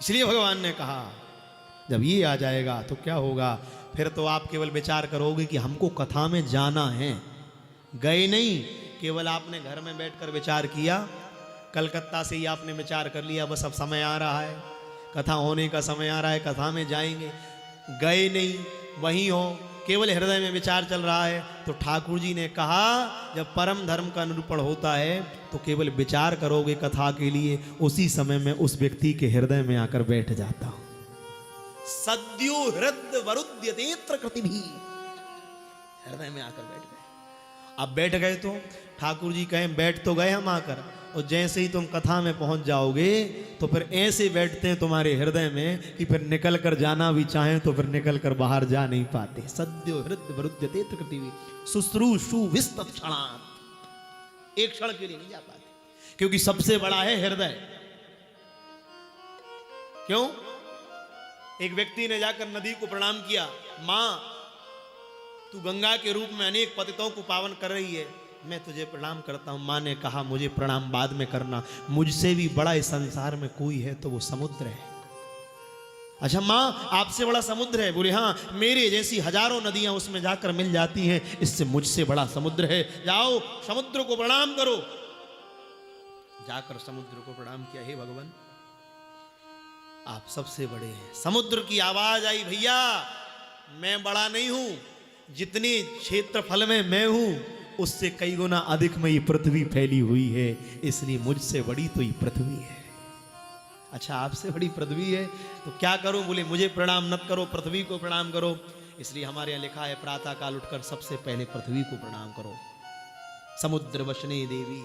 इसलिए भगवान ने कहा जब ये आ जाएगा तो क्या होगा, फिर तो आप केवल विचार करोगे कि हमको कथा में जाना है, गए नहीं, केवल आपने घर में बैठकर विचार किया, कलकत्ता से ही आपने विचार कर लिया बस अब समय आ रहा है, कथा होने का समय आ रहा है, कथा में जाएंगे, गए नहीं, वहीं हो, केवल हृदय में विचार चल रहा है। तो ठाकुर जी ने कहा जब परम धर्म का निरूपण होता है तो केवल विचार करोगे कथा के लिए, उसी समय में उस व्यक्ति के हृदय में आकर बैठ जाता हूं। सद्यो हृदय वरुद्यतेत्र कृति भी, हृदय में आकर बैठ गए। अब बैठ गए तो ठाकुर जी कहें बैठ तो गए हम आकर, और जैसे ही तुम कथा में पहुंच जाओगे तो फिर ऐसे बैठते हैं तुम्हारे हृदय में कि फिर निकल कर जाना भी चाहें तो फिर निकल कर बाहर जा नहीं पाते। सद्यो हृदय वरुद्यतेत्र कृति भी शुश्रूषु विस्तत क्षणात्, एक क्षण के लिए नहीं जा पाते, क्योंकि सबसे बड़ा है हृदय। क्यों? एक व्यक्ति ने जाकर नदी को प्रणाम किया, मां तू गंगा के रूप में अनेक पतितों को पावन कर रही है, मैं तुझे प्रणाम करता हूं। मां ने कहा मुझे प्रणाम बाद में करना, मुझसे भी बड़ा इस संसार में कोई है तो वो समुद्र है। अच्छा मां आपसे बड़ा समुद्र है? बोले हाँ, मेरे जैसी हजारों नदियां उसमें जाकर मिल जाती हैं, इससे मुझसे बड़ा समुद्र है, जाओ समुद्र को प्रणाम करो। जाकर समुद्र को प्रणाम किया, हे भगवान आप सबसे बड़े हैं। समुद्र की आवाज आई, भैया मैं बड़ा नहीं हूं, जितनी क्षेत्रफल में मैं हूं उससे कई गुना अधिक में ये पृथ्वी फैली हुई है, इसलिए मुझसे बड़ी तो ये पृथ्वी है। अच्छा आपसे बड़ी पृथ्वी है तो क्या करूं? बोले मुझे प्रणाम मत करो, पृथ्वी को प्रणाम करो। इसलिए हमारे यहां लिखा है प्रातः काल उठकर सबसे पहले पृथ्वी को प्रणाम करो। समुद्र वशने देवी,